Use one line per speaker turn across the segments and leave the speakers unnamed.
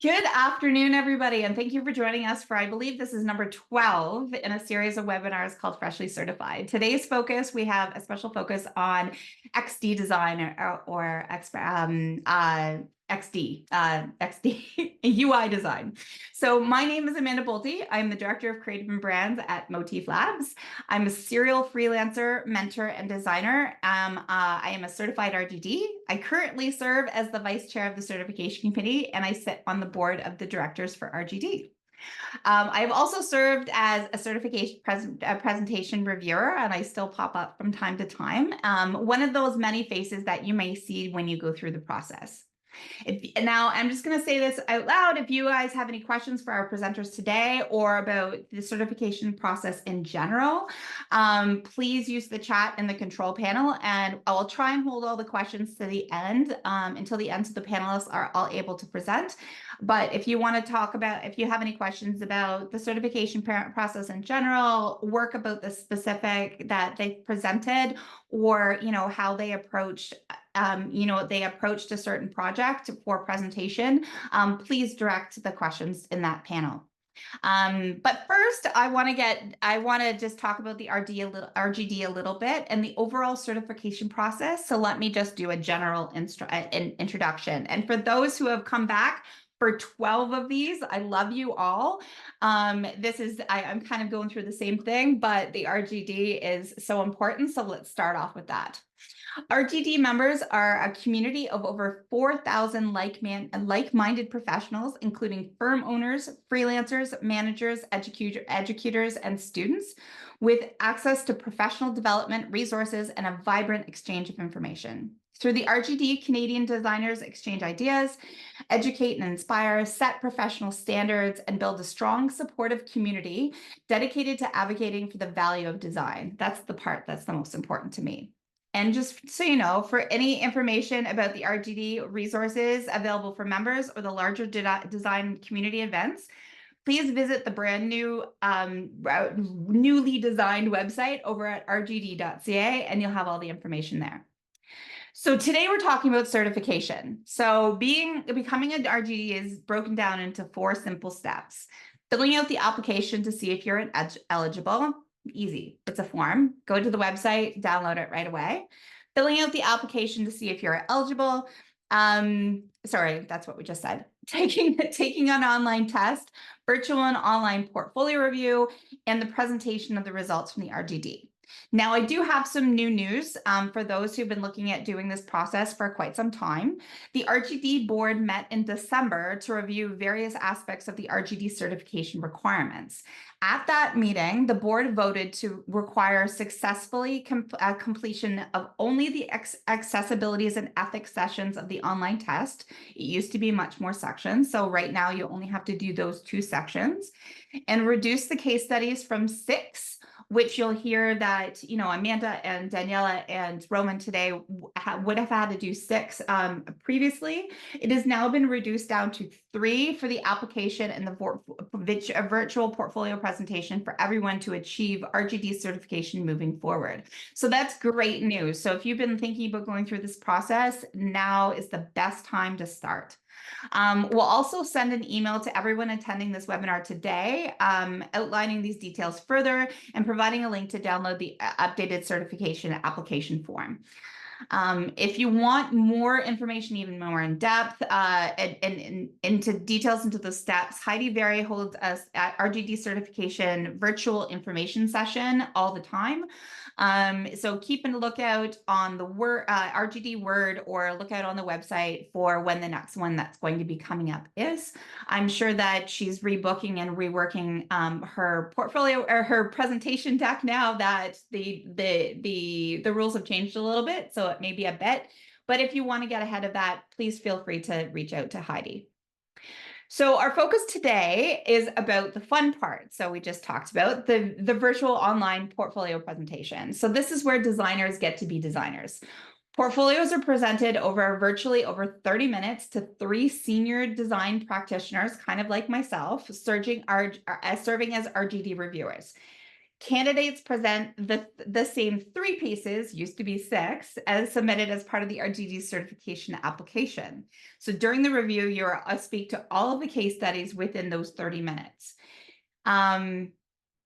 Good afternoon, everybody, and thank you for joining us for, I believe this is number 12 in a series of webinars called Freshly Certified. Today's focus, we have a special focus on XD design or XD, UI design. So my name is Amanda Bolte. I'm the Director of Creative and Brands at Motif Labs. I'm a serial freelancer, mentor, and designer. I am a certified RGD. I currently serve as the Vice Chair of the Certification Committee, and I sit on the board of the directors for RGD. I've also served as a certification presentation reviewer, and I still pop up from time to time. One of those many faces that you may see when you go through the process. Now, I'm just going to say this out loud. If you guys have any questions for our presenters today or about the certification process in general, please use the chat in the control panel, and I'll try and hold all the questions to the end until the end so the panelists are all able to present. But if you want to talk about, if you have any questions about the certification process in general, work about the specific that they presented, or how they approached they approached a certain project for presentation, please direct the questions in that panel. But first, I want to just talk about the RGD a little bit and the overall certification process. So let me just do a general introduction. And for those who have come back for 12 of these, I love you all. I'm kind of going through the same thing, but the RGD is so important. So let's start off with that. RGD members are a community of over 4,000 like-minded professionals, including firm owners, freelancers, managers, educators, and students, with access to professional development resources and a vibrant exchange of information. Through the RGD, Canadian designers exchange ideas, educate and inspire, set professional standards, and build a strong, supportive community dedicated to advocating for the value of design. That's the part that's the most important to me. And just so you know, for any information about the RGD resources available for members or the larger design community events, please visit the brand new, newly designed website over at rgd.ca, and you'll have all the information there. So today we're talking about certification. So becoming an RGD is broken down into 4 simple steps. Filling out the application to see if you're eligible. Easy. It's a form. Go to the website, download it right away. Filling out the application to see if you're eligible. Sorry, that's what we just said. Taking an online test, virtual and online portfolio review, and the presentation of the results from the RGD. Now, I do have some new news for those who've been looking at doing this process for quite some time. The RGD board met in December to review various aspects of the RGD certification requirements. At that meeting, the board voted to require successfully completion of only the accessibilities and ethics sessions of the online test. It used to be much more sections, so right now you only have to do those 2 sections, and reduce the case studies from 6, which you'll hear that, Amanda and Daniela and Roman today would have had to do 6 previously. It has now been reduced down to 3 for the application and the virtual portfolio presentation for everyone to achieve RGD certification moving forward. So that's great news. So if you've been thinking about going through this process, now is the best time to start. We'll also send an email to everyone attending this webinar today, outlining these details further and providing a link to download the updated certification application form. If you want more information, even more in depth, and into details into the steps, Heidi Very holds a RGD certification virtual information session all the time. So keep a lookout on the RGD Word, or look out on the website for when the next one that's going to be coming up is. I'm sure that she's rebooking and reworking her portfolio or her presentation deck now that the rules have changed a little bit, so it may be a bit. But if you want to get ahead of that, please feel free to reach out to Heidi. So our focus today is about the fun part. So we just talked about the virtual online portfolio presentation. So this is where designers get to be designers. Portfolios are presented virtually over 30 minutes to 3 senior design practitioners, kind of like myself, serving as RGD reviewers. Candidates present the same 3 pieces, used to be 6, as submitted as part of the RGD certification application. So during the review, you'll speak to all of the case studies within those 30 minutes.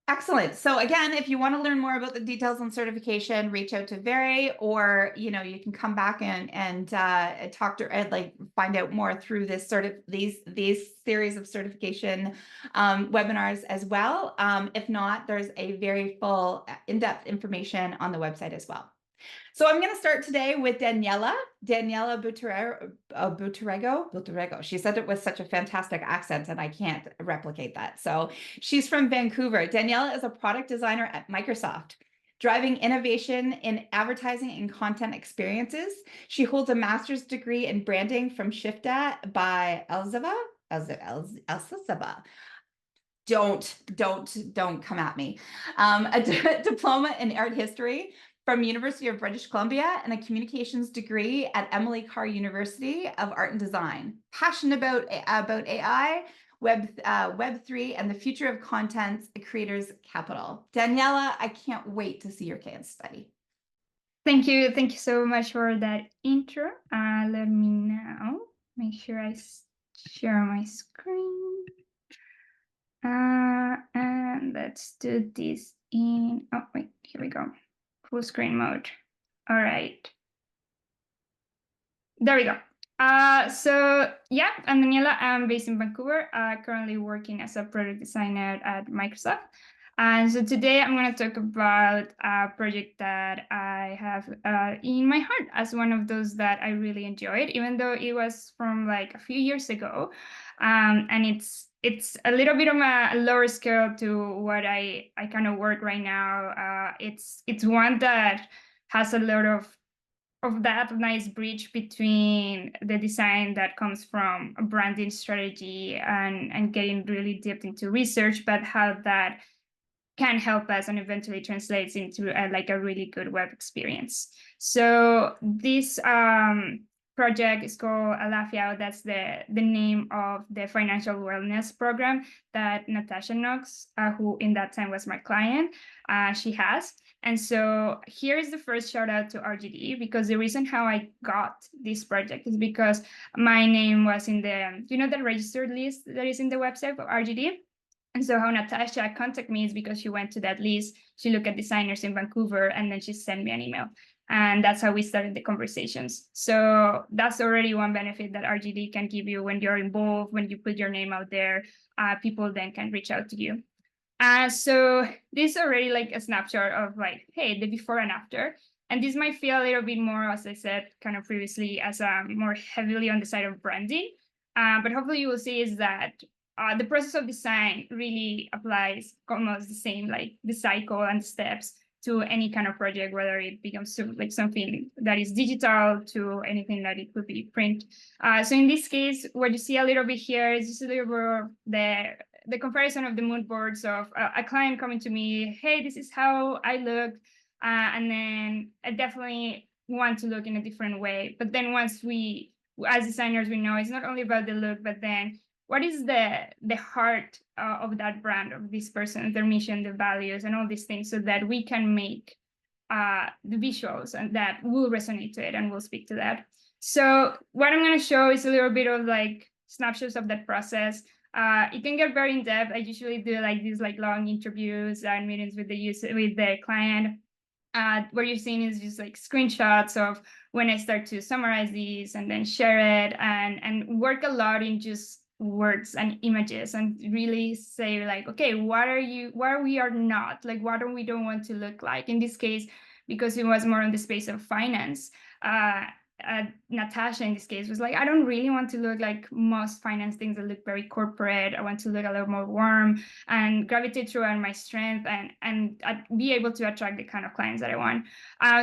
Excellent. So again, if you want to learn more about the details on certification, reach out to Veri, or you can come back and talk to find out more through this these series of certification webinars as well. If not, there's a very full in-depth information on the website as well. So I'm going to start today with Daniela Butarego. She said it with such a fantastic accent, and I can't replicate that. So she's from Vancouver. Daniela is a product designer at Microsoft, driving innovation in advertising and content experiences. She holds a master's degree in branding from Shifta by Elzeva. Don't come at me. A diploma in art history from University of British Columbia, and a communications degree at Emily Carr University of Art and Design. Passionate about AI, Web3, and the future of content creators capital. Daniela, I can't wait to see your case study.
Thank you so much for that intro. Let me now make sure I share my screen. And let's do this in, oh wait, here we go. Full screen mode. All right. There we go. So yeah, I'm Daniela. I'm based in Vancouver, currently working as a product designer at Microsoft. And so today I'm going to talk about a project that I have in my heart as one of those that I really enjoyed, even though it was from like a few years ago. And it's a little bit of a lower scale to what I kind of work right now. It's one that has a lot of that nice bridge between the design that comes from a branding strategy and getting really deep into research, but how that can help us and eventually translates into a really good web experience. So this project is called Alafia. That's the name of the financial wellness program that Natasha Knox, who in that time was my client, she has. And so here is the first shout out to RGD, because the reason how I got this project is because my name was in the, the registered list that is in the website of RGD. And so how Natasha contacted me is because she went to that list, she looked at designers in Vancouver, and then she sent me an email. And that's how we started the conversations. So that's already one benefit that RGD can give you when you're involved, when you put your name out there, people then can reach out to you. So this is already like a snapshot of like, hey, the before and after. And this might feel a little bit more, as I said, kind of previously, as more heavily on the side of branding. But hopefully you will see is that the process of design really applies almost the same, like the cycle and steps to any kind of project, whether it becomes like something that is digital to anything that it could be print. So in this case, what you see a little bit here is just a little bit of the comparison of the mood boards of a client coming to me, hey, this is how I look. And then I definitely want to look in a different way. But then once we, as designers, we know it's not only about the look, but then what is the heart of that brand, of this person, their mission, the values, and all these things, so that we can make the visuals and that will resonate to it and will speak to that. So what I'm going to show is a little bit of like snapshots of that process. It can get very in depth. I usually do like these like long interviews and meetings with the user, with the client. What you're seeing is just like screenshots of when I start to summarize these and then share it and work a lot in just words and images and really say like, okay, what we are not, like what we don't want to look like. In this case, because it was more on the space of finance, Natasha in this case was like, I don't really want to look like most finance things that look very corporate. I want to look a little more warm and gravitate toward my strength and be able to attract the kind of clients that I want.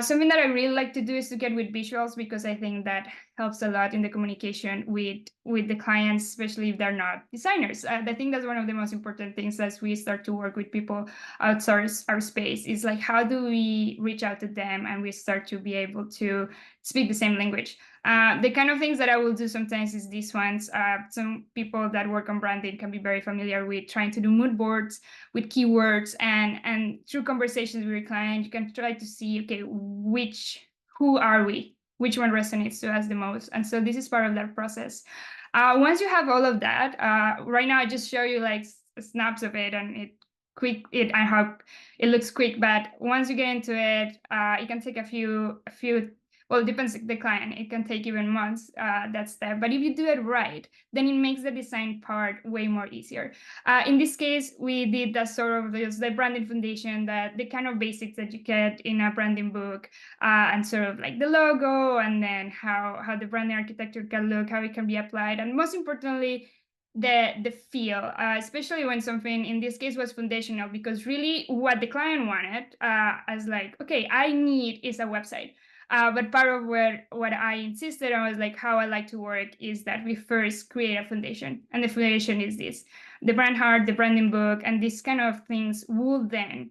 Something that I really like to do is to get with visuals, because I think that helps a lot in the communication with the clients, especially if they're not designers. I think that's one of the most important things as we start to work with people outside our space, is like, how do we reach out to them and we start to be able to speak the same language. The kind of things that I will do sometimes is these ones. Some people that work on branding can be very familiar with trying to do mood boards with keywords, and through conversations with your client, you can try to see, okay, who are we? Which one resonates to us the most? And so this is part of that process. Once you have all of that, right now I just show you like snaps of it, and I hope it looks quick, but once you get into it, it can take a few, well, it depends on the client. It can take even months, that step. But if you do it right, then it makes the design part way more easier. In this case, we did that sort of the branding foundation, that the kind of basics that you get in a branding book, and sort of like the logo, and then how the branding architecture can look, how it can be applied, and most importantly, the feel, especially when something in this case was foundational, because really what the client wanted, as like, okay, I need is a website. But part of what I insisted on was like, how I like to work is that we first create a foundation, and the foundation is this: the brand heart, the branding book, and these kind of things will then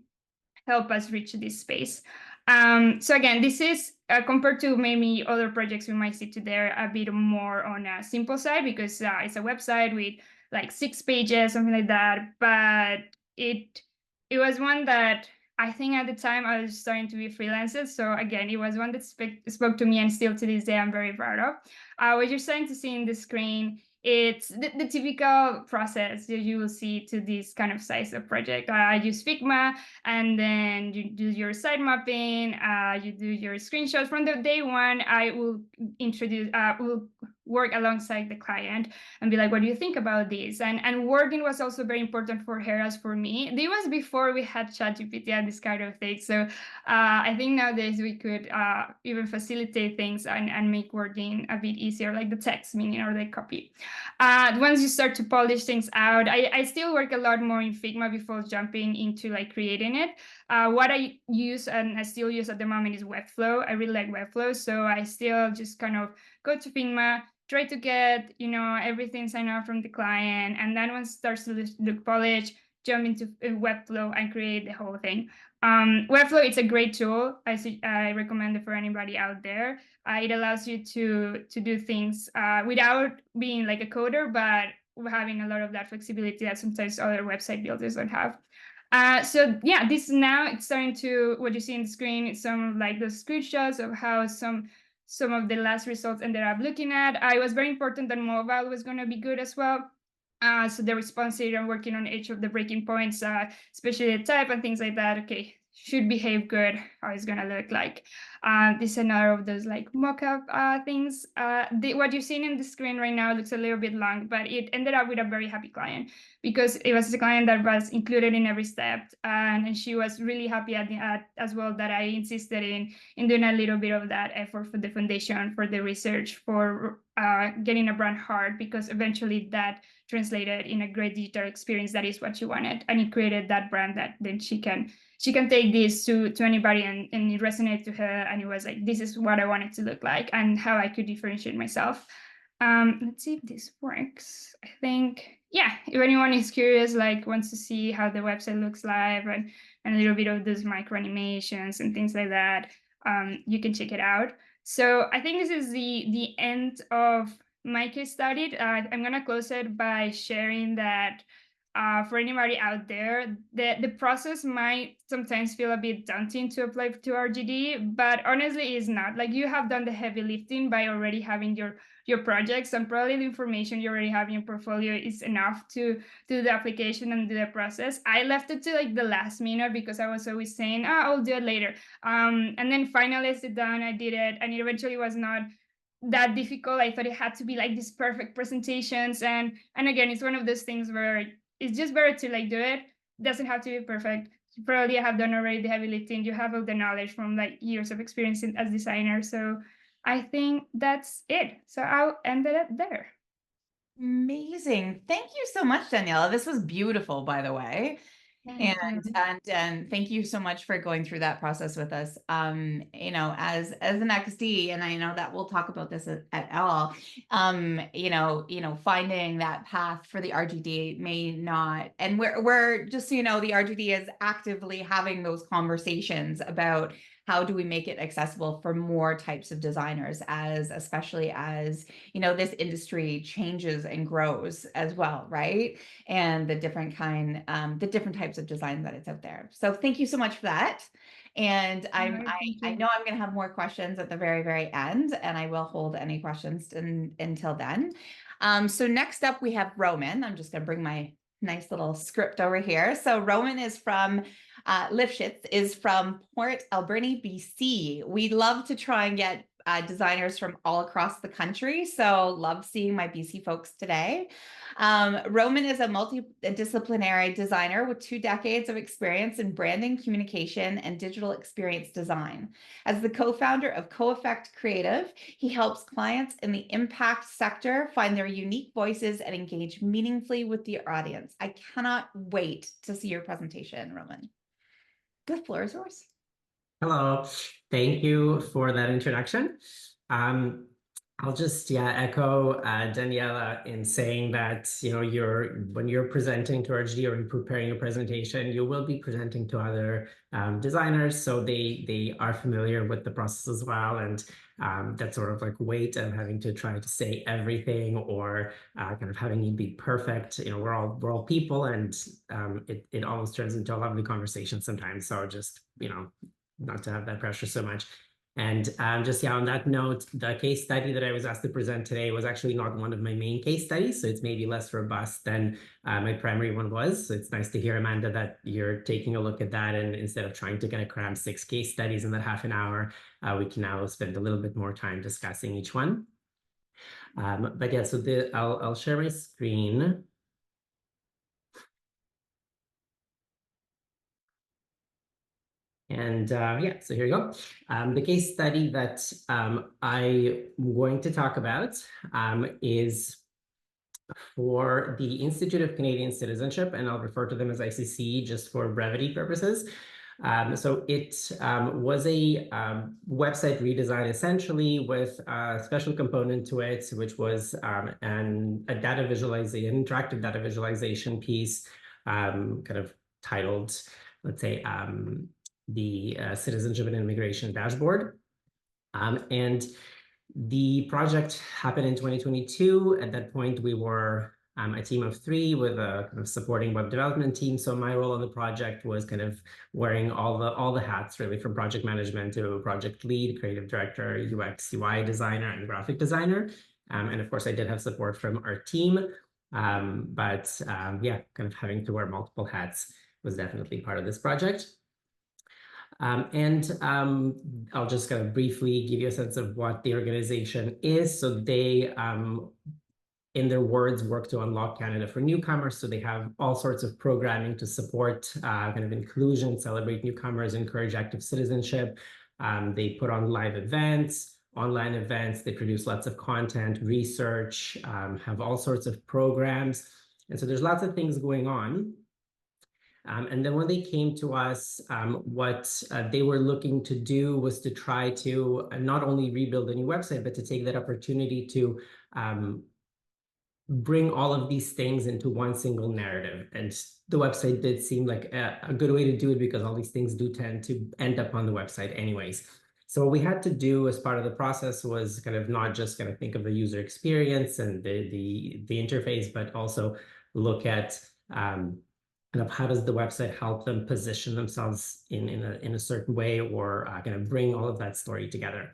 help us reach this space. So again, this is compared to maybe other projects we might see today, a bit more on a simple side, because it's a website with like 6 pages, something like that. But it was one that I think at the time I was starting to be freelancer. So again, it was one that spoke to me, and still to this day I'm very proud of. What you're starting to see in the screen, it's the typical process that you will see to this kind of size of project. I use Figma, and then you do your site mapping, you do your screenshots. From the day one, I will will work alongside the client and be like, what do you think about this? And wording was also very important for her as for me. It was before we had ChatGPT and this kind of thing. So I think nowadays we could even facilitate things and make wording a bit easier, like the text meaning or the copy. Once you start to polish things out, I still work a lot more in Figma before jumping into like creating it. What I use and I still use at the moment is Webflow. I really like Webflow, so I still just kind of go to Figma, try to get, everything signed off from the client, and then once it starts to look polished, jump into Webflow and create the whole thing. Webflow, it's a great tool. I recommend it for anybody out there. It allows you to do things without being like a coder, but having a lot of that flexibility that sometimes other website builders don't have. So yeah, this now it's starting to, what you see in the screen, it's some of like the screenshots of how some of the last results ended up looking at. It was very important that mobile was going to be good as well. So the response rate, I'm working on each of the breaking points, especially the type and things like that. Okay, should behave good, how it's gonna look like. This is another of those like mock-up things. What you're seeing in the screen right now looks a little bit long, but it ended up with a very happy client, because it was a client that was included in every step, and she was really happy as well that I insisted in doing a little bit of that effort for the foundation, for the research, for getting a brand hard, because eventually that translated in a great digital experience that is what she wanted, and it created that brand that then she can take this to anybody, and it resonated to her, and it was like, this is what I want it to look like and how I could differentiate myself. Let's see if this works. I think, yeah, if anyone is curious, like wants to see how the website looks like, and a little bit of those micro animations and things like that, you can check it out. So I think this is the end of my case study. I'm gonna close it by sharing that for anybody out there, the process might sometimes feel a bit daunting to apply to RGD, but honestly, it's not. Like, you have done the heavy lifting by already having your projects, and probably the information you already have in your portfolio is enough to do the application and do the process. I left it to like the last minute because I was always saying, I'll do it later. And then finally I sit down, I did it, and it eventually was not that difficult. I thought it had to be like these perfect presentations, and again, it's one of those things where it's just better to like do it. Doesn't have to be perfect. You probably have done already the heavy lifting. You have all the knowledge from like years of experience as designer. So I think that's it. So I'll end it there.
Amazing. Thank you so much, Daniela. This was beautiful, by the way.
Thank you.
And thank you so much for going through that process with us. As an XD, and I know that we'll talk about this at all. Finding that path for the RGD may not, and we're just so you know, the RGD is actively having those conversations about how do we make it accessible for more types of designers, especially as this industry changes and grows as well, right? And the different types of design that it's out there. So thank you so much for that. And
All right, thank
I
you.
know I'm going to have more questions at the very, very end, and I will hold any questions until then. So next up we have Roman. I'm just going to bring my nice little script over here. So Roman is from Lifshitz is from Port Alberni, BC. We love to try and get designers from all across the country. So love seeing my BC folks today. Roman is a multidisciplinary designer with 2 decades of experience in branding, communication, and digital experience design. As the co-founder of Co-Effect Creative, he helps clients in the impact sector find their unique voices and engage meaningfully with the audience. I cannot wait to see your presentation, Roman. The floor is yours.
Hello, thank you for that introduction. I'll just echo Daniela in saying that when you're presenting to RGD or you're preparing your presentation, you will be presenting to other designers, so they are familiar with the process as well, and that sort of like weight of having to try to say everything or kind of having it be perfect. We're all people, and it almost turns into a lovely conversation sometimes. So just not to have that pressure so much. And on that note, the case study that I was asked to present today was actually not one of my main case studies, so it's maybe less robust than my primary one was. So it's nice to hear, Amanda, that you're taking a look at that, and instead of trying to kind of cram 6 case studies in that half an hour, we can now spend a little bit more time discussing each one. But yeah, so I'll share my screen. And so here you go. The case study that I'm going to talk about is for the Institute of Canadian Citizenship, and I'll refer to them as ICC just for brevity purposes. So it was a website redesign essentially with a special component to it, which was an interactive data visualization piece, kind of titled, let's say, the Citizenship and Immigration Dashboard. And the project happened in 2022. At that point, we were a team of 3 with a kind of supporting web development team. So my role on the project was kind of wearing all the hats, really, from project management to project lead, creative director, UX, UI designer, and graphic designer. And of course, I did have support from our team. Kind of having to wear multiple hats was definitely part of this project. I'll just kind of briefly give you a sense of what the organization is. So they, in their words, work to unlock Canada for newcomers. So they have all sorts of programming to support kind of inclusion, celebrate newcomers, encourage active citizenship. They put on live events, online events. They produce lots of content, research, have all sorts of programs. And so there's lots of things going on. And then when they came to us, what they were looking to do was to try to not only rebuild a new website, but to take that opportunity to bring all of these things into one single narrative. And the website did seem like a good way to do it, because all these things do tend to end up on the website anyways. So what we had to do as part of the process was kind of not just kind of think of the user experience and the interface, but also look at kind of how does the website help them position themselves in a certain way, or kind of bring all of that story together.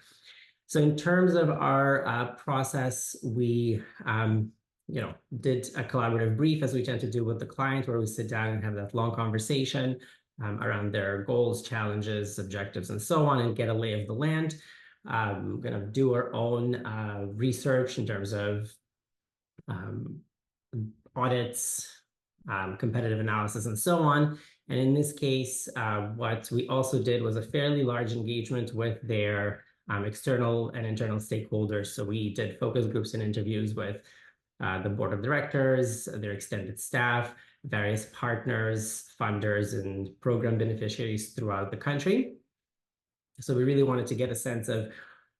So in terms of our process, we did a collaborative brief, as we tend to do with the client, where we sit down and have that long conversation around their goals, challenges, objectives, and so on, and get a lay of the land. Going to do our own research in terms of audits, competitive analysis, and so on. And in this case, what we also did was a fairly large engagement with their external and internal stakeholders. So we did focus groups and interviews with the board of directors, their extended staff, various partners, funders, and program beneficiaries throughout the country. So we really wanted to get a sense of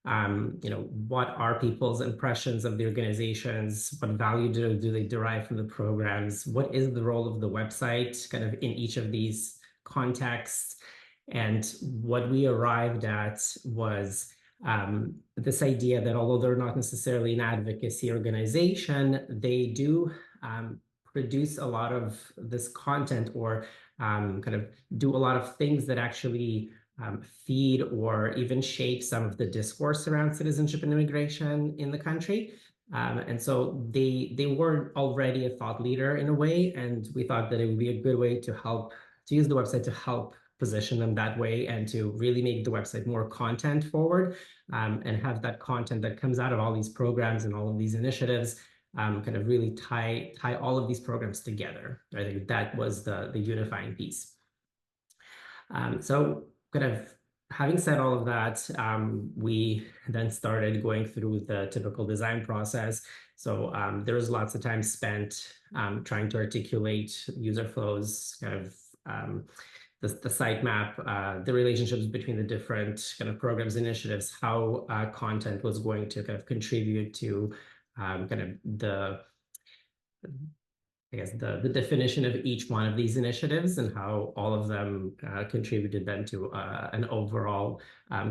what are people's impressions of the organizations? What value do they derive from the programs? What is the role of the website kind of in each of these contexts? And what we arrived at was this idea that although they're not necessarily an advocacy organization, they do produce a lot of this content or kind of do a lot of things that actually feed or even shape some of the discourse around citizenship and immigration in the country. And so they were already a thought leader in a way, and we thought that it would be a good way to use the website to help position them that way and to really make the website more content forward, and have that content that comes out of all these programs and all of these initiatives kind of really tie all of these programs together. I think that was the unifying piece. So kind of having said all of that, we then started going through the typical design process. So there was lots of time spent trying to articulate user flows, kind of the sitemap, the relationships between the different kind of programs, initiatives, how content was going to kind of contribute to kind of the definition of each one of these initiatives and how all of them contributed then to an overall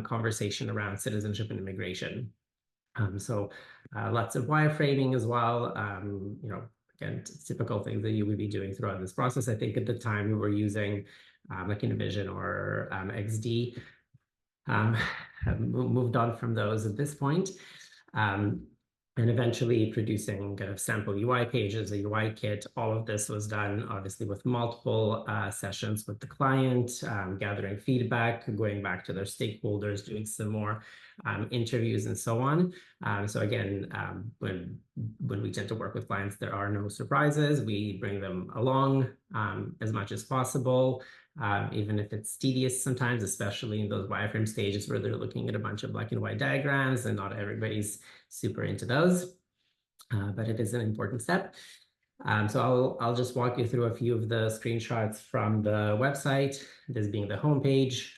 conversation around citizenship and immigration. So lots of wireframing as well. Again, typical things that you would be doing throughout this process. I think at the time we were using like InVision or XD. Have moved on from those at this point. And eventually producing kind of sample UI pages, a UI kit. All of this was done obviously with multiple sessions with the client, gathering feedback, going back to their stakeholders, doing some more interviews and so on. So again, when we tend to work with clients, there are no surprises. We bring them along as much as possible, even if it's tedious sometimes, especially in those wireframe stages where they're looking at a bunch of black and white diagrams and not everybody's super into those, but it is an important step. So I'll just walk you through a few of the screenshots from the website, this being the homepage.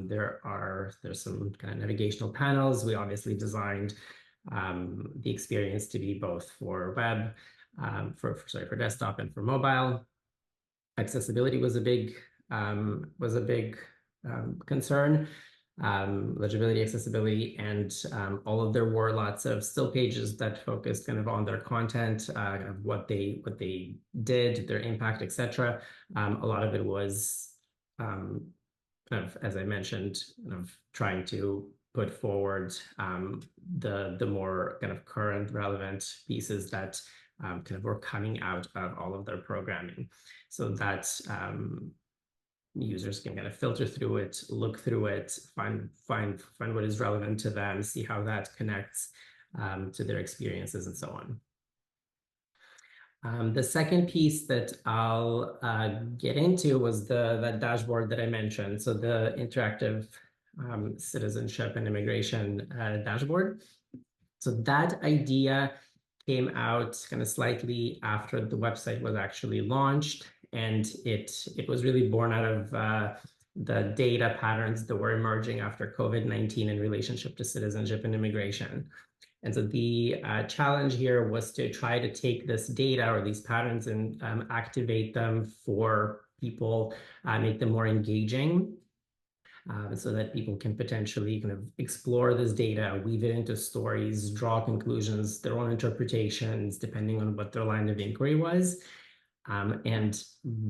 There's some kind of navigational panels. We obviously designed the experience to be both for web, for desktop and for mobile. Accessibility was a big concern. Legibility, accessibility, and all of there were lots of still pages that focused kind of on their content, kind of what they did, their impact, etc. A lot of it was kind of, as I mentioned, kind of trying to put forward the more kind of current relevant pieces that kind of were coming out of all of their programming, so that users can kind of filter through it, look through it, find what is relevant to them, see how that connects to their experiences and so on. The second piece that I'll get into was that dashboard that I mentioned. So the interactive citizenship and immigration dashboard. So that idea came out kind of slightly after the website was actually launched. And it was really born out of the data patterns that were emerging after COVID-19 in relationship to citizenship and immigration. And so the challenge here was to try to take this data or these patterns and activate them for people, make them more engaging, so that people can potentially kind of explore this data, weave it into stories, draw conclusions, their own interpretations, depending on what their line of inquiry was. And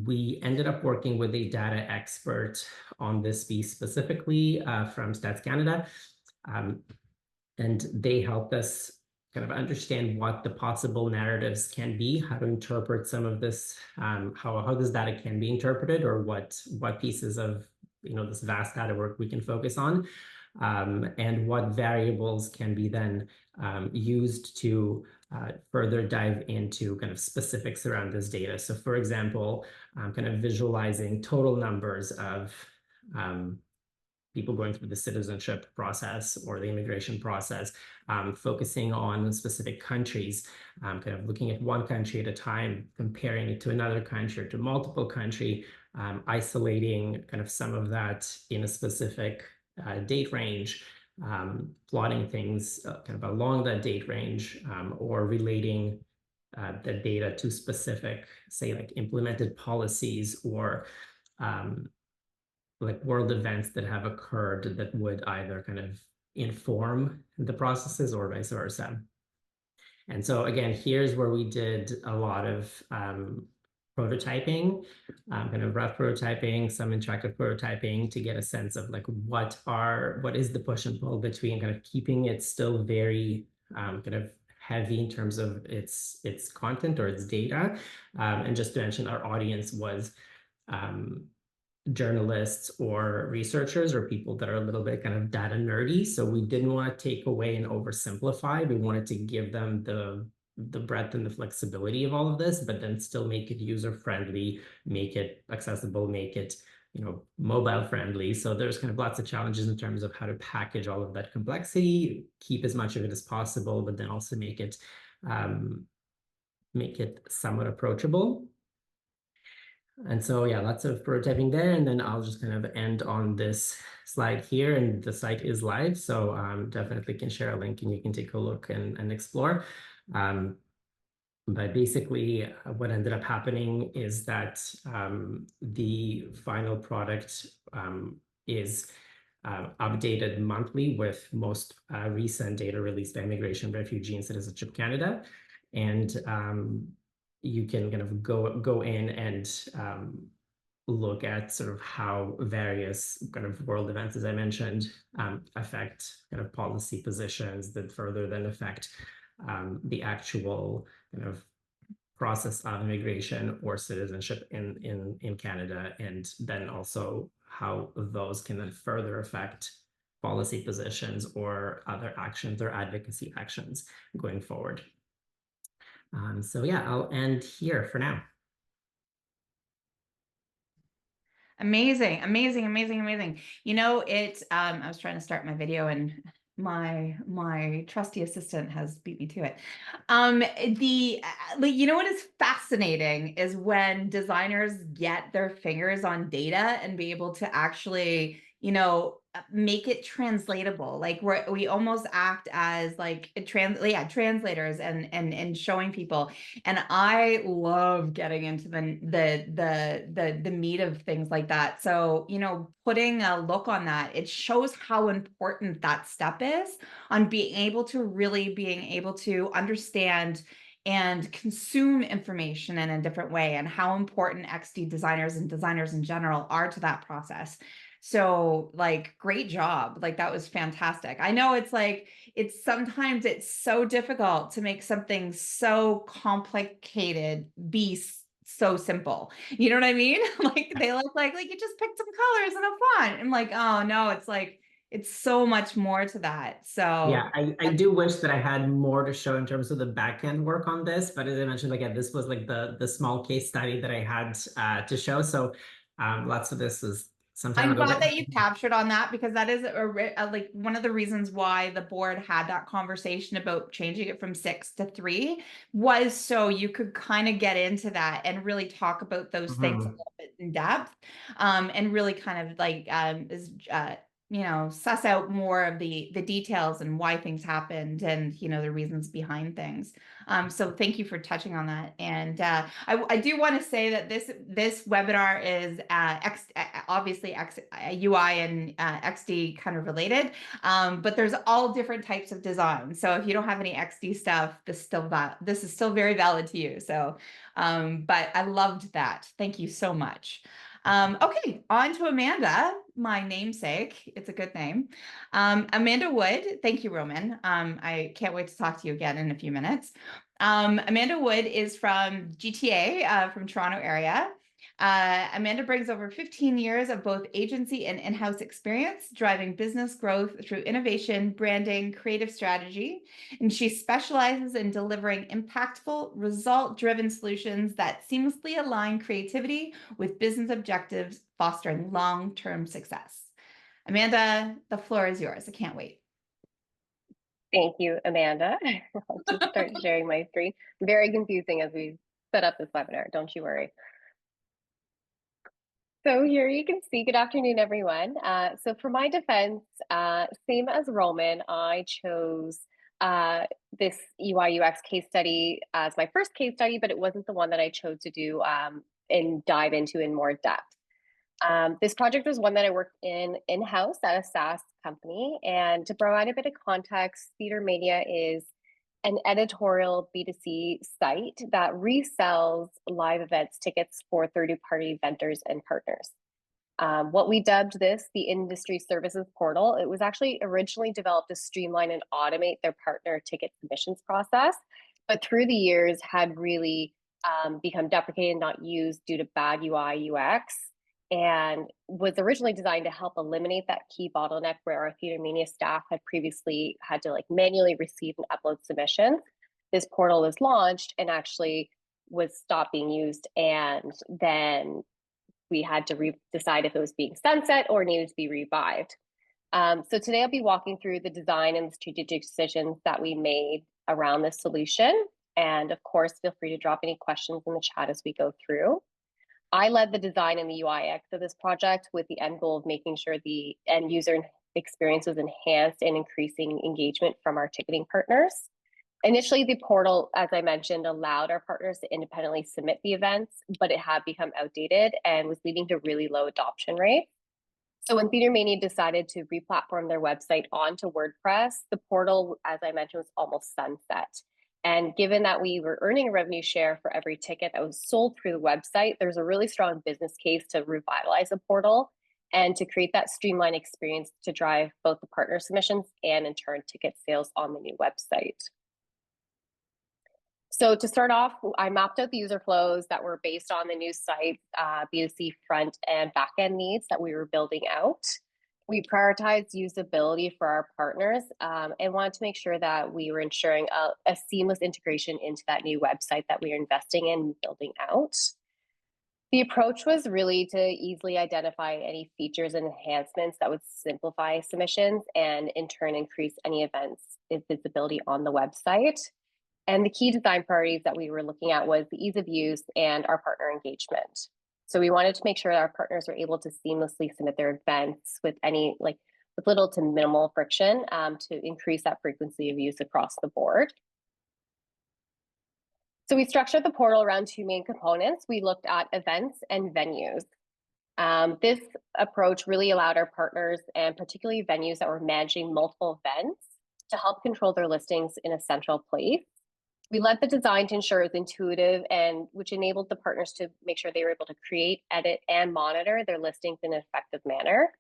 we ended up working with a data expert on this piece specifically from Stats Canada. And they helped us kind of understand what the possible narratives can be, how to interpret some of this, how this data can be interpreted, or what pieces of this vast data work we can focus on, and what variables can be then used to further dive into kind of specifics around this data. So for example, kind of visualizing total numbers of people going through the citizenship process or the immigration process, focusing on specific countries, kind of looking at one country at a time, comparing it to another country or to multiple country, isolating kind of some of that in a specific date range, plotting things kind of along that date range, or relating the data to specific, say, like implemented policies or like world events that have occurred that would either kind of inform the processes or vice versa. And so again, here's where we did a lot of prototyping, kind of rough prototyping, some interactive prototyping to get a sense of like what is the push and pull between kind of keeping it still very kind of heavy in terms of its content or its data. And just to mention, our audience was journalists or researchers or people that are a little bit kind of data nerdy. So we didn't want to take away and oversimplify. We wanted to give them the breadth and the flexibility of all of this, but then still make it user-friendly, make it accessible, make it, mobile friendly. So there's kind of lots of challenges in terms of how to package all of that complexity, keep as much of it as possible, but then also make it somewhat approachable. And so, yeah, lots of prototyping there. And then I'll just kind of end on this slide here. And the site is live, so definitely can share a link and you can take a look and explore. But basically, what ended up happening is that the final product is updated monthly with most recent data released by Immigration, Refugee, and Citizenship Canada. And you can kind of go in and look at sort of how various kind of world events, as I mentioned, affect kind of policy positions that further then affect the actual kind of process of immigration or citizenship in Canada, and then also how those can then further affect policy positions or other actions or advocacy actions going forward. So yeah, I'll end here for now.
Amazing, amazing, amazing, amazing. I was trying to start my video and my trusty assistant has beat me to it. What is fascinating is when designers get their fingers on data and be able to actually, make it translatable. Like we almost act as like translators and showing people. And I love getting into the meat of things like that. So, putting a look on that, it shows how important that step is on being able to understand and consume information in a different way, and how important XD designers and designers in general are to that process. So like, great job. Like, that was fantastic. I know sometimes it's so difficult to make something so complicated be so simple. You know what I mean? Like, they look like you just picked some colors and a font. I'm like, oh no, it's so much more to that. So
yeah, I do wish that I had more to show in terms of the back end work on this, but as I mentioned, again, this was like the small case study that I had to show. So lots of this is some time
I'm
ago.
glad that you captured on that, because that is like one of the reasons why the board had that conversation about changing it from 6 to 3, was so you could kind of get into that and really talk about those things a little bit in depth, and really kind of like suss out more of the details and why things happened, and the reasons behind things. So thank you for touching on that. And I do want to say that this webinar is obviously UI and XD kind of related, but there's all different types of design. So if you don't have any XD stuff, this is still very valid to you. So, but I loved that. Thank you so much. Okay, on to Amanda, my namesake. It's a good name. Amanda Wood. Thank you, Roman. I can't wait to talk to you again in a few minutes. Amanda Wood is from GTA, from Toronto area. Amanda brings over 15 years of both agency and in-house experience, driving business growth through innovation, branding, creative strategy. And she specializes in delivering impactful, result-driven solutions that seamlessly align creativity with business objectives, fostering long-term success. Amanda, the floor is yours. I can't wait.
Thank you, Amanda. I'll just start sharing my screen. Very confusing as we set up this webinar, don't you worry. So here you can see, good afternoon, everyone. So for my defense, same as Roman, I chose this UI UX case study as my first case study, but it wasn't the one that I chose to do and dive into in more depth. This project was one that I worked in-house at a SaaS company. And to provide a bit of context, Theater Mania is an editorial B2C site that resells live events tickets for third-party vendors and partners. What we dubbed this the industry services portal, it was actually originally developed to streamline and automate their partner ticket submissions process, but through the years had really become deprecated, not used due to bad UI UX, and was originally designed to help eliminate that key bottleneck where our Theater Mania staff had previously had to manually receive and upload submissions. This portal was launched and actually was stopped being used, and then we had to decide if it was being sunset or needed to be revived. So today I'll be walking through the design and the strategic decisions that we made around this solution. And of course, feel free to drop any questions in the chat as we go through. I led the design and the UI/UX of this project with the end goal of making sure the end user experience was enhanced and increasing engagement from our ticketing partners. Initially, the portal, as I mentioned, allowed our partners to independently submit the events, but it had become outdated and was leading to really low adoption rates. So when Theater Mania decided to re-platform their website onto WordPress, the portal, as I mentioned, was almost sunset. And given that we were earning a revenue share for every ticket that was sold through the website, there's a really strong business case to revitalize the portal and to create that streamlined experience to drive both the partner submissions and in turn ticket sales on the new website. So to start off, I mapped out the user flows that were based on the new site, B2C front and backend needs that we were building out. We prioritized usability for our partners and wanted to make sure that we were ensuring a seamless integration into that new website that we are investing in building out. The approach was really to easily identify any features and enhancements that would simplify submissions and in turn increase any events visibility on the website. And the key design priorities that we were looking at was the ease of use and our partner engagement. So we wanted to make sure that our partners were able to seamlessly submit their events with with little to minimal friction to increase that frequency of use across the board. So we structured the portal around two main components. We looked at events and venues. This approach really allowed our partners and particularly venues that were managing multiple events to help control their listings in a central place. We led the design to ensure it was intuitive and which enabled the partners to make sure they were able to create, edit, and monitor their listings in an effective manner.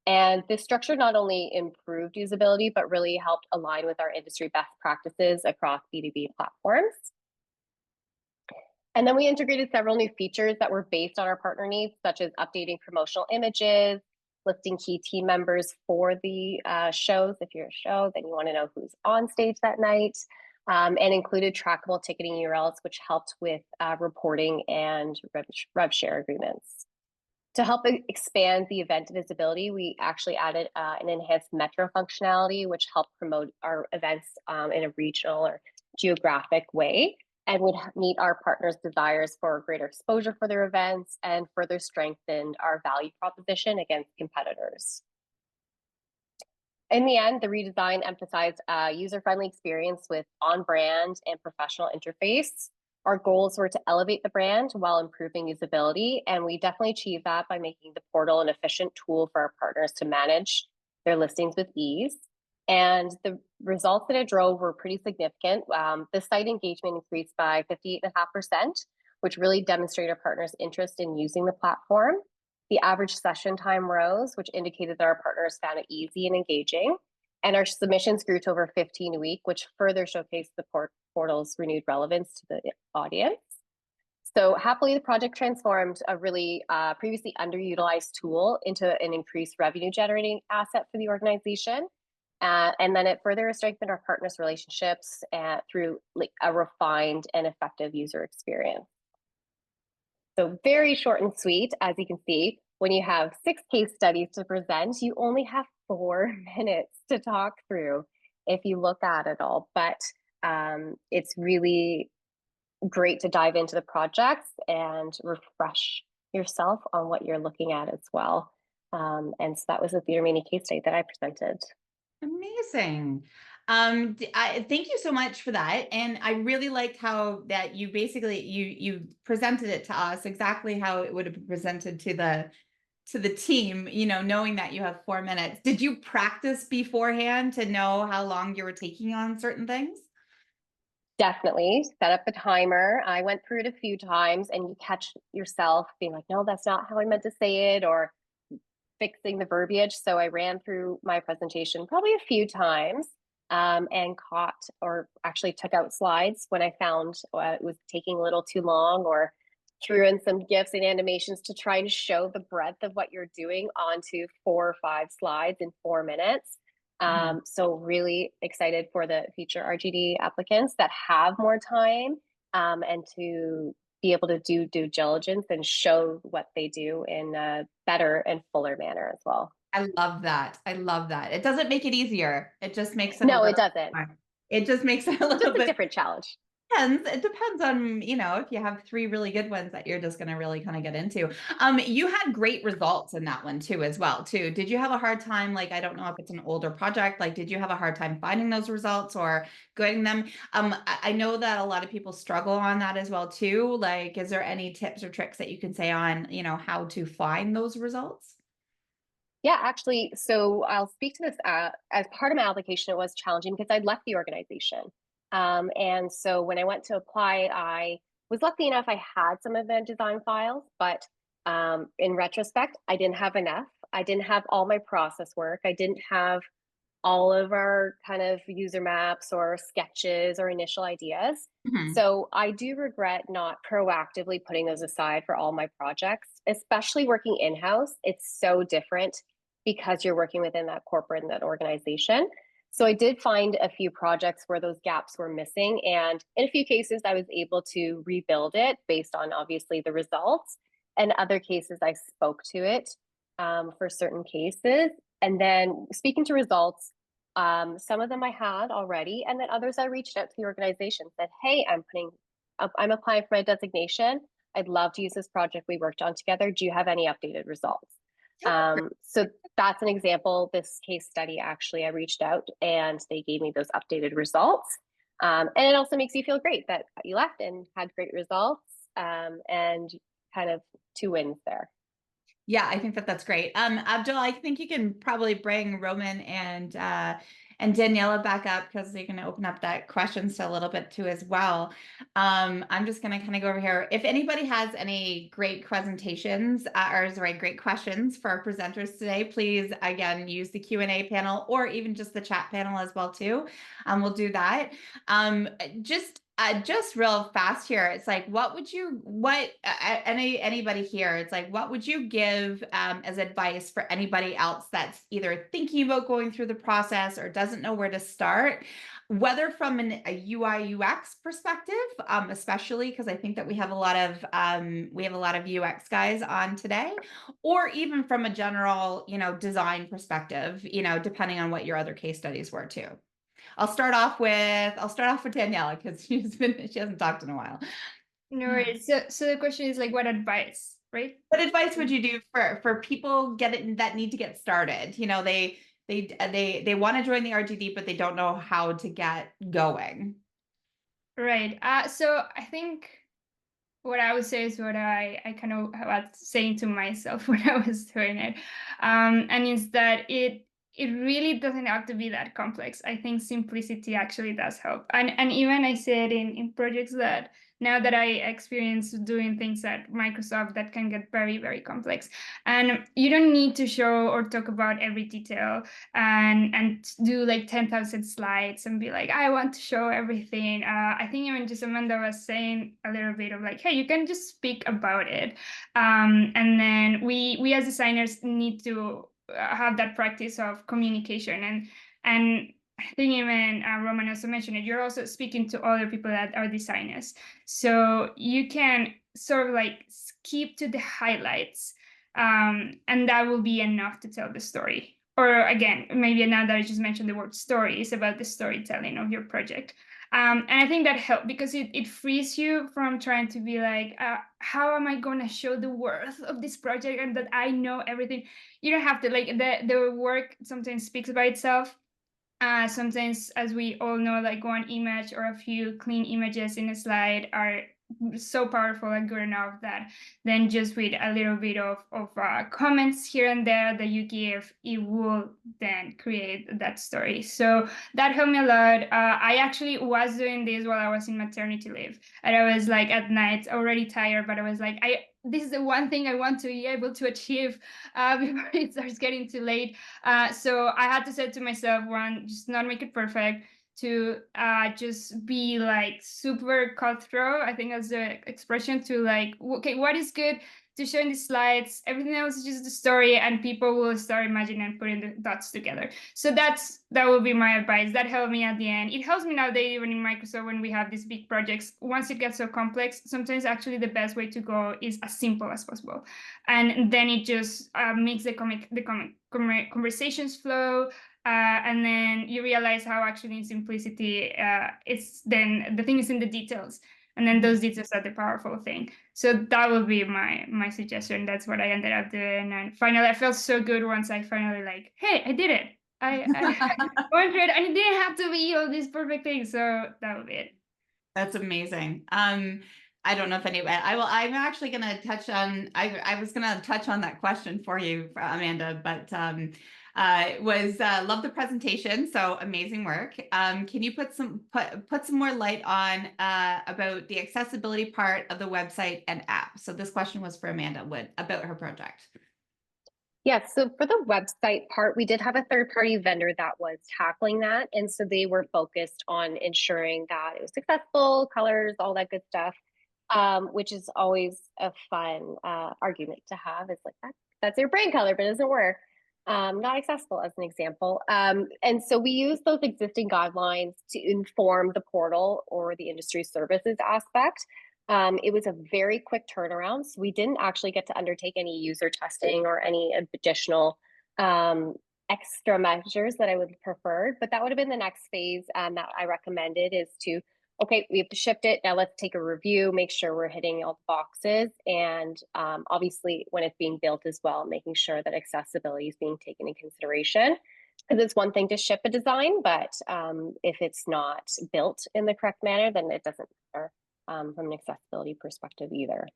And this structure not only improved usability, but really helped align with our industry best practices across B2B platforms. And then we integrated several new features that were based on our partner needs, such as updating promotional images, listing key team members for the shows. If you're a show, then you want to know who's on stage that night. And included trackable ticketing URLs, which helped with reporting and rev share agreements. To help expand the event visibility, we actually added an enhanced metro functionality, which helped promote our events in a regional or geographic way and would meet our partners' desires for greater exposure for their events and further strengthened our value proposition against competitors. In the end, the redesign emphasized a user-friendly experience with on-brand and professional interface. Our goals were to elevate the brand while improving usability, and we definitely achieved that by making the portal an efficient tool for our partners to manage their listings with ease. And the results that it drove were pretty significant. The site engagement increased by 58.5%, which really demonstrated our partners' interest in using the platform. The average session time rose, which indicated that our partners found it easy and engaging. And our submissions grew to over 15 a week, which further showcased the portal's renewed relevance to the audience. So happily, the project transformed a really previously underutilized tool into an increased revenue generating asset for the organization. And then it further strengthened our partners' relationships through a refined and effective user experience. So very short and sweet, as you can see, when you have 6 case studies to present, you only have 4 minutes to talk through if you look at it all. But it's really great to dive into the projects and refresh yourself on what you're looking at as well. And so that was a Theater Mania case study that I presented.
Amazing. Thank you so much for that. And I really liked how that you basically you presented it to us exactly how it would have been presented to the team, knowing that you have 4 minutes. Did you practice beforehand to know how long you were taking on certain things?
Definitely set up a timer. I went through it a few times, and you catch yourself being like, no, that's not how I meant to say it, or fixing the verbiage. So I ran through my presentation probably a few times, and caught or actually took out slides when I found it was taking a little too long, or threw in some GIFs and animations to try to show the breadth of what you're doing onto 4 or 5 slides in 4 minutes. So really excited for the future RGD applicants that have more time, and to be able to do due diligence and show what they do in a better and fuller manner as well.
I love that. I love that. It doesn't make it easier. It just makes it
No, it doesn't.
It just makes it a little
Just a
bit
different challenge.
It depends on, if you have 3 really good ones that you're just going to really kind of get into. You had great results in that one too, as well, too. Did you have a hard time? Like, I don't know if it's an older project, like, did you have a hard time finding those results or getting them? I know that a lot of people struggle on that as well, too. Like, is there any tips or tricks that you can say on, how to find those results?
Yeah, actually, so I'll speak to this as part of my application. It was challenging because I'd left the organization. And so when I went to apply, I was lucky enough, I had some of the design files, but in retrospect, I didn't have enough. I didn't have all my process work. I didn't have all of our kind of user maps or sketches or initial ideas.
Mhm.
So I do regret not proactively putting those aside for all my projects, especially working in-house. It's so different because you're working within that corporate and that organization. So I did find a few projects where those gaps were missing. And in a few cases, I was able to rebuild it based on obviously the results. And other cases, I spoke to it for certain cases. And then speaking to results, some of them I had already, and then others I reached out to the organization, said, hey, I'm applying for my designation. I'd love to use this project we worked on together. Do you have any updated results? So that's an example. This case study, actually, I reached out and they gave me those updated results. And it also makes you feel great that you left and had great results, and kind of 2 wins there.
Yeah, I think that that's great. Abdul, I think you can probably bring Roman and Daniela back up because they're going to open up that questions a little bit too as well. I'm just going to kind of go over here. If anybody has any great presentations great questions for our presenters today, please again use the Q&A panel or even just the chat panel as well too. We'll do that. Just real fast here. It's like, anybody here, it's like, what would you give as advice for anybody else that's either thinking about going through the process or doesn't know where to start, whether from a UI UX perspective, especially because I think that we have a lot of UX guys on today, or even from a general, design perspective, depending on what your other case studies were too. I'll start off with Daniela because she hasn't talked in a while.
No worries. So the question is like, what advice, right?
What advice would you do for people that need to get started? They want to join the RGD, but they don't know how to get going.
Right. So I think what I would say is what I kind of was saying to myself when I was doing it, and is that it really doesn't have to be that complex. I think simplicity actually does help, and even I say it in projects that now that I experience doing things at Microsoft that can get very, very complex, and you don't need to show or talk about every detail and do like 10,000 slides and be like, I want to show everything. I think even just Amanda was saying a little bit of like, hey, you can just speak about it, and then we as designers need to have that practice of communication, and I think even Roman also mentioned it, you're also speaking to other people that are designers, so you can sort of like skip to the highlights And that will be enough to tell the story. Or again, maybe now that I just mentioned the word story, is about the storytelling of your project. And I think that helped because it frees you from trying to be like, how am I going to show the worth of this project and that I know everything? You don't have to, like, the work sometimes speaks by itself. Sometimes, as we all know, like one image or a few clean images in a slide are so powerful and good enough that then just with a little bit of comments here and there that you give, it will then create that story. So that helped me a lot. I actually was doing this while I was in maternity leave, and I was like at night already tired, but I was like, this is the one thing I want to be able to achieve before it starts getting too late. So I had to say to myself, one, just not make it perfect. To just be like super cutthroat. I think that's the expression, to like, okay, what is good to show in the slides? Everything else is just the story, and people will start imagining and putting the dots together. So that will be my advice. That helped me at the end. It helps me nowadays, even in Microsoft, when we have these big projects. Once it gets so complex, sometimes actually the best way to go is as simple as possible, and then it just makes the conversations flow. And then you realize how actually in simplicity, it's then the thing is in the details, and then those details are the powerful thing. So that would be my suggestion. That's what I ended up doing, and finally I felt so good once I finally like, hey, I did it. I went through it, and it didn't have to be all these perfect things. So that would be it.
That's amazing. I don't know if anybody, I'm actually going to touch on, I was going to touch on that question for you, Amanda, but love the presentation. So amazing work. Can you put some more light on about the accessibility part of the website and app? So this question was for Amanda about her project.
Yes, so for the website part, we did have a third-party vendor that was tackling that. And so they were focused on ensuring that it was accessible, colors, all that good stuff, which is always a fun argument to have. It's like, that's your brand color, but it doesn't work. Not accessible, as an example. And so we use those existing guidelines to inform the portal or the industry services aspect. It was a very quick turnaround, so we didn't actually get to undertake any user testing or any additional extra measures that I would have preferred, but that would have been the next phase that I recommended, is to, okay, we have to shift it. Now let's take a review, make sure we're hitting all the boxes. And obviously when it's being built as well, making sure that accessibility is being taken in consideration. Because it's one thing to ship a design, but if it's not built in the correct manner, then it doesn't matter from an accessibility perspective either.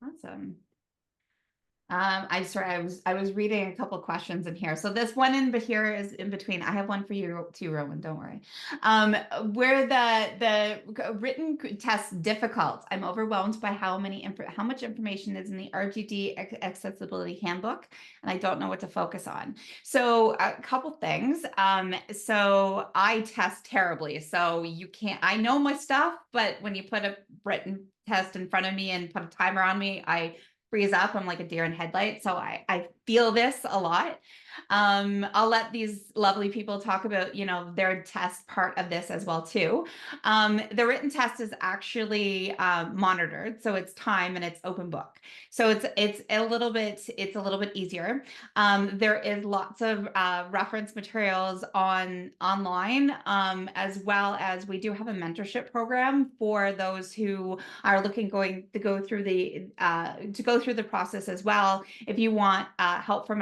Awesome. I was reading a couple questions in here. So this one in here is in between. I have one for you too, Rowan. Don't worry. Where the written test difficult. I'm overwhelmed by how much information is in the RGD accessibility handbook, and I don't know what to focus on. So a couple things. So I test terribly. So you can't. I know my stuff, but when you put a written test in front of me and put a timer on me, I freeze up. I'm like a deer in headlights. So I feel this a lot. I'll let these lovely people talk about, their test part of this as well too. The written test is actually monitored. So it's time and it's open book. So it's a little bit easier. There is lots of reference materials online, as well as we do have a mentorship program for those who are going to go through the process as well. If you want help from an